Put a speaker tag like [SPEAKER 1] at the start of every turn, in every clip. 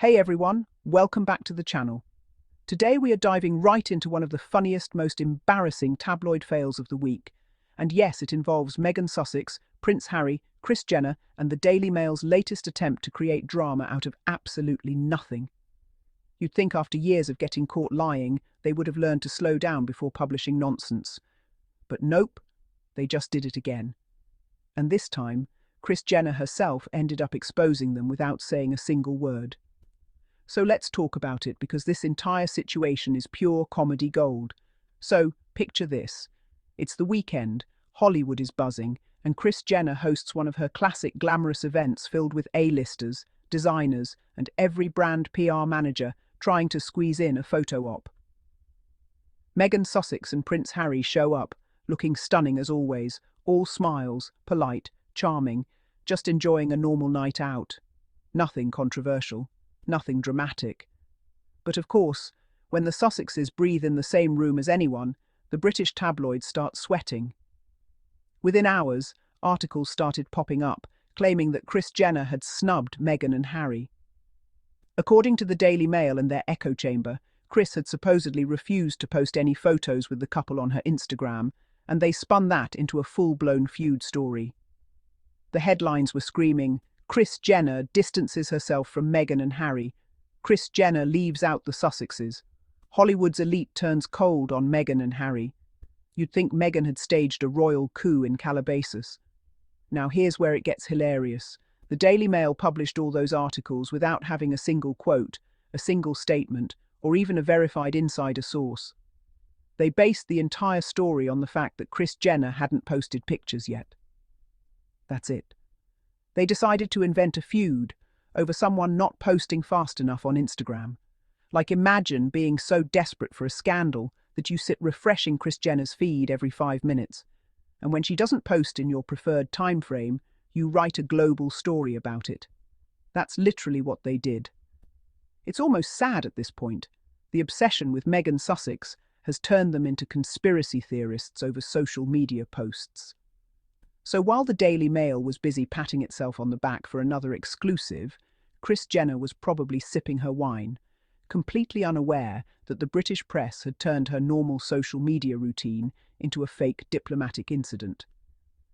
[SPEAKER 1] Hey everyone, welcome back to the channel. Today we are diving right into one of the funniest, most embarrassing tabloid fails of the week. And yes, it involves Meghan Sussex, Prince Harry, Kris Jenner, and the Daily Mail's latest attempt to create drama out of absolutely nothing. You'd think after years of getting caught lying, they would have learned to slow down before publishing nonsense. But nope, they just did it again. And this time, Kris Jenner herself ended up exposing them without saying a single word. So let's talk about it, because this entire situation is pure comedy gold. So, picture this. It's the weekend, Hollywood is buzzing, and Kris Jenner hosts one of her classic glamorous events filled with A-listers, designers, and every brand PR manager trying to squeeze in a photo op. Meghan Sussex and Prince Harry show up, looking stunning as always, all smiles, polite, charming, just enjoying a normal night out. Nothing controversial. Nothing dramatic. But of course, when the Sussexes breathe in the same room as anyone, the British tabloids start sweating. Within hours, articles started popping up, claiming that Kris Jenner had snubbed Meghan and Harry. According to the Daily Mail and their echo chamber, Kris had supposedly refused to post any photos with the couple on her Instagram, and they spun that into a full-blown feud story. The headlines were screaming, Kris Jenner distances herself from Meghan and Harry. Kris Jenner leaves out the Sussexes. Hollywood's elite turns cold on Meghan and Harry. You'd think Meghan had staged a royal coup in Calabasas. Now here's where it gets hilarious. The Daily Mail published all those articles without having a single quote, a single statement, or even a verified insider source. They based the entire story on the fact that Kris Jenner hadn't posted pictures yet. That's it. They decided to invent a feud over someone not posting fast enough on Instagram. Like, imagine being so desperate for a scandal that you sit refreshing Kris Jenner's feed every 5 minutes, and when she doesn't post in your preferred time frame, you write a global story about it. That's literally what they did. It's almost sad at this point. The obsession with Meghan Sussex has turned them into conspiracy theorists over social media posts. So while the Daily Mail was busy patting itself on the back for another exclusive, Kris Jenner was probably sipping her wine, completely unaware that the British press had turned her normal social media routine into a fake diplomatic incident.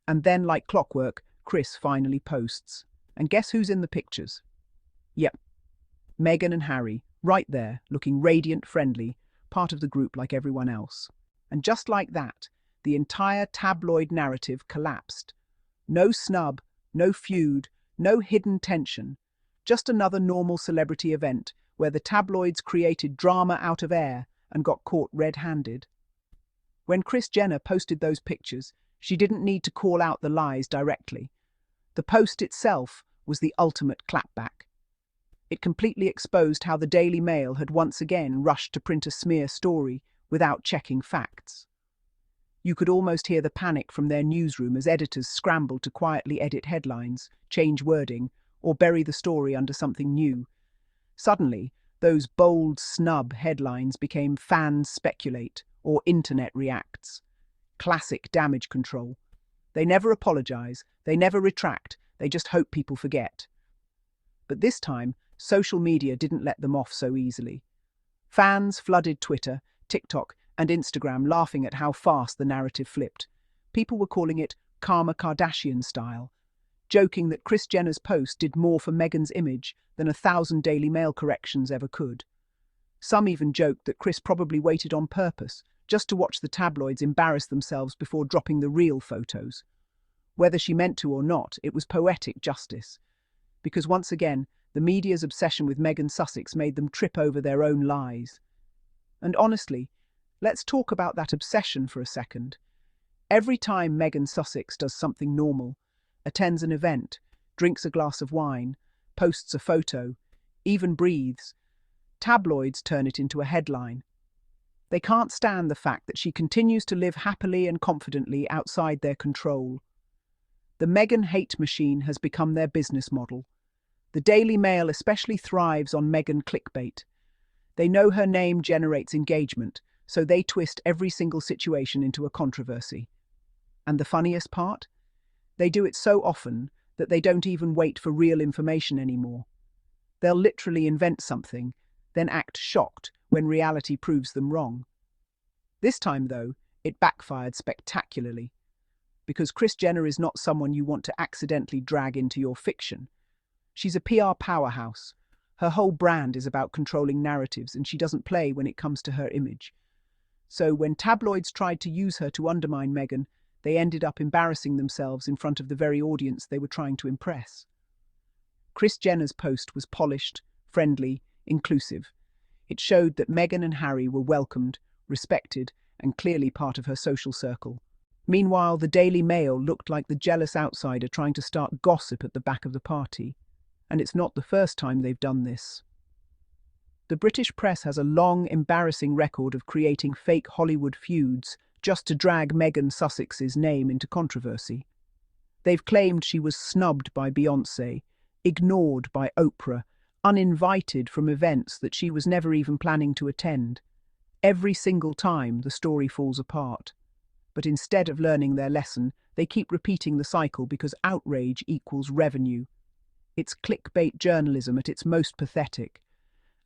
[SPEAKER 1] And then, like clockwork, Kris finally posts. And guess who's in the pictures? Yep, Meghan and Harry, right there, looking radiant, friendly, part of the group like everyone else. And just like that, the entire tabloid narrative collapsed. No snub, no feud, no hidden tension. Just another normal celebrity event where the tabloids created drama out of air and got caught red-handed. When Kris Jenner posted those pictures, she didn't need to call out the lies directly. The post itself was the ultimate clapback. It completely exposed how the Daily Mail had once again rushed to print a smear story without checking facts. You could almost hear the panic from their newsroom as editors scrambled to quietly edit headlines, change wording, or bury the story under something new. Suddenly, those bold snub headlines became fans speculate or internet reacts. Classic damage control. They never apologize, they never retract, they just hope people forget. But this time, social media didn't let them off so easily. Fans flooded Twitter, TikTok, and Instagram, laughing at how fast the narrative flipped. People were calling it Karma Kardashian style, joking that Kris Jenner's post did more for Meghan's image than 1,000 Daily Mail corrections ever could. Some even joked that Kris probably waited on purpose, just to watch the tabloids embarrass themselves before dropping the real photos. Whether she meant to or not, it was poetic justice. Because once again, the media's obsession with Meghan Sussex made them trip over their own lies. And honestly, let's talk about that obsession for a second. Every time Meghan Sussex does something normal, attends an event, drinks a glass of wine, posts a photo, even breathes, tabloids turn it into a headline. They can't stand the fact that she continues to live happily and confidently outside their control. The Meghan hate machine has become their business model. The Daily Mail especially thrives on Meghan clickbait. They know her name generates engagement, so they twist every single situation into a controversy. And the funniest part? They do it so often that they don't even wait for real information anymore. They'll literally invent something, then act shocked when reality proves them wrong. This time, though, it backfired spectacularly, because Kris Jenner is not someone you want to accidentally drag into your fiction. She's a PR powerhouse. Her whole brand is about controlling narratives, and she doesn't play when it comes to her image. So when tabloids tried to use her to undermine Meghan, they ended up embarrassing themselves in front of the very audience they were trying to impress. Kris Jenner's post was polished, friendly, inclusive. It showed that Meghan and Harry were welcomed, respected, and clearly part of her social circle. Meanwhile, the Daily Mail looked like the jealous outsider trying to start gossip at the back of the party. And it's not the first time they've done this. The British press has a long, embarrassing record of creating fake Hollywood feuds just to drag Meghan Sussex's name into controversy. They've claimed she was snubbed by Beyoncé, ignored by Oprah, uninvited from events that she was never even planning to attend. Every single time, the story falls apart. But instead of learning their lesson, they keep repeating the cycle because outrage equals revenue. It's clickbait journalism at its most pathetic.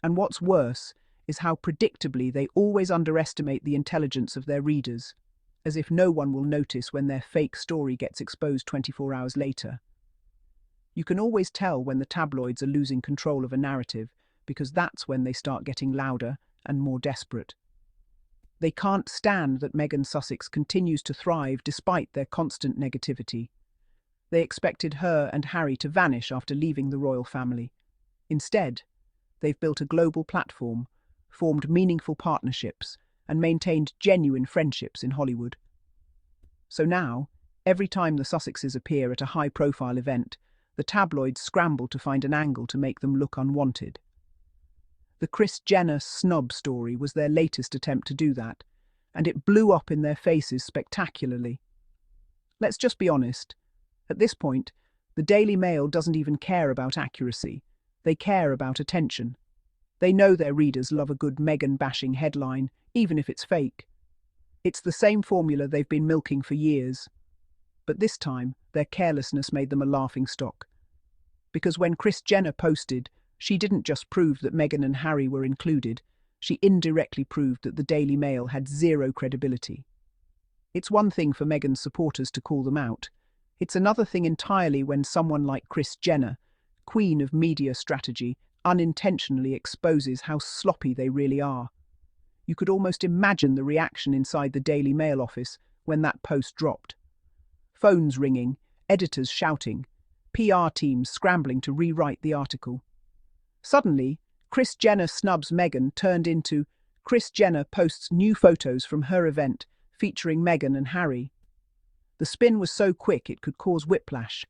[SPEAKER 1] And what's worse is how predictably they always underestimate the intelligence of their readers, as if no one will notice when their fake story gets exposed 24 hours later. You can always tell when the tabloids are losing control of a narrative, because that's when they start getting louder and more desperate. They can't stand that Meghan Sussex continues to thrive despite their constant negativity. They expected her and Harry to vanish after leaving the royal family. Instead, they've built a global platform, formed meaningful partnerships, and maintained genuine friendships in Hollywood. So now, every time the Sussexes appear at a high-profile event, the tabloids scramble to find an angle to make them look unwanted. The Kris Jenner snub story was their latest attempt to do that, and it blew up in their faces spectacularly. Let's just be honest. At this point, the Daily Mail doesn't even care about accuracy. They care about attention. They know their readers love a good Meghan-bashing headline, even if it's fake. It's the same formula they've been milking for years. But this time, their carelessness made them a laughingstock. Because when Kris Jenner posted, she didn't just prove that Meghan and Harry were included, she indirectly proved that the Daily Mail had zero credibility. It's one thing for Meghan's supporters to call them out. It's another thing entirely when someone like Kris Jenner, queen of media strategy, unintentionally exposes how sloppy they really are. You could almost imagine the reaction inside the Daily Mail office when that post dropped. Phones ringing, editors shouting, PR teams scrambling to rewrite the article. Suddenly, Kris Jenner snubs Meghan turned into Kris Jenner posts new photos from her event featuring Meghan and Harry. The spin was so quick it could cause whiplash,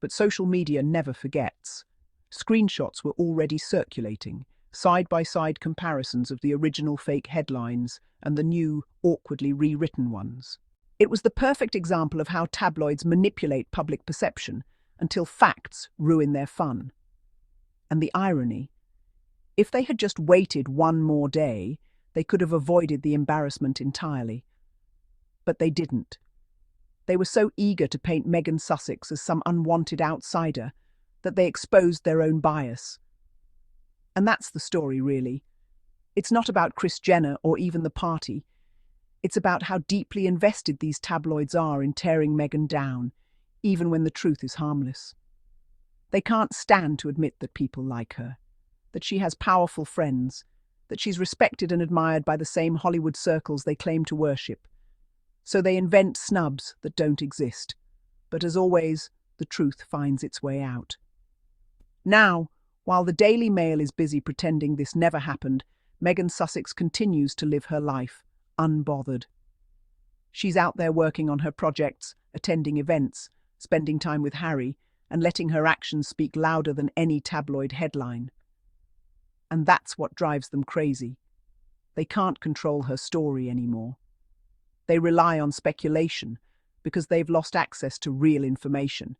[SPEAKER 1] but social media never forgets. Screenshots were already circulating, side-by-side comparisons of the original fake headlines and the new, awkwardly rewritten ones. It was the perfect example of how tabloids manipulate public perception until facts ruin their fun. And the irony, if they had just waited one more day, they could have avoided the embarrassment entirely. But they didn't. They were so eager to paint Meghan Sussex as some unwanted outsider that they exposed their own bias. And that's the story, really. It's not about Kris Jenner or even the party. It's about how deeply invested these tabloids are in tearing Meghan down, even when the truth is harmless. They can't stand to admit that people like her, that she has powerful friends, that she's respected and admired by the same Hollywood circles they claim to worship. So they invent snubs that don't exist. But as always, the truth finds its way out. Now, while the Daily Mail is busy pretending this never happened, Meghan Sussex continues to live her life, unbothered. She's out there working on her projects, attending events, spending time with Harry, and letting her actions speak louder than any tabloid headline. And that's what drives them crazy. They can't control her story anymore. They rely on speculation because they've lost access to real information.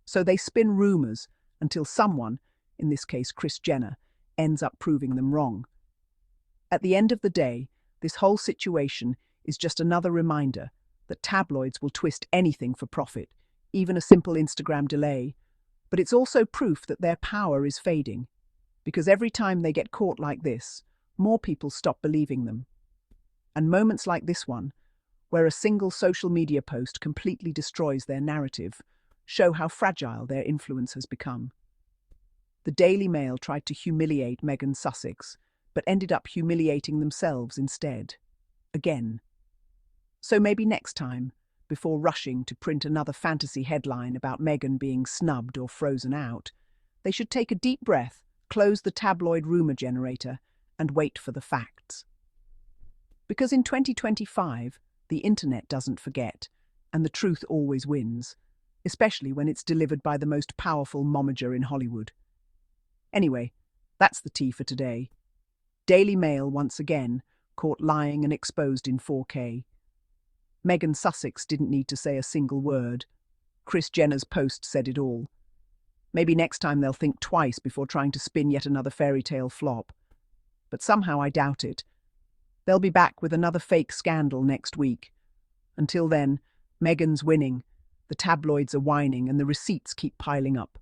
[SPEAKER 1] So they spin rumors until someone, in this case Kris Jenner, ends up proving them wrong. At the end of the day, this whole situation is just another reminder that tabloids will twist anything for profit, even a simple Instagram delay. But it's also proof that their power is fading. Because every time they get caught like this, more people stop believing them. And moments like this one, where a single social media post completely destroys their narrative, show how fragile their influence has become. The Daily Mail tried to humiliate Meghan Sussex, but ended up humiliating themselves instead. Again. So maybe next time, before rushing to print another fantasy headline about Meghan being snubbed or frozen out, they should take a deep breath, close the tabloid rumour generator, and wait for the facts. Because in 2025, the internet doesn't forget, and the truth always wins, especially when it's delivered by the most powerful momager in Hollywood. Anyway, that's the tea for today. Daily Mail once again caught lying and exposed in 4K. Meghan Sussex didn't need to say a single word. Kris Jenner's post said it all. Maybe next time they'll think twice before trying to spin yet another fairy tale flop. But somehow I doubt it. They'll be back with another fake scandal next week. Until then, Meghan's winning, the tabloids are whining, and the receipts keep piling up.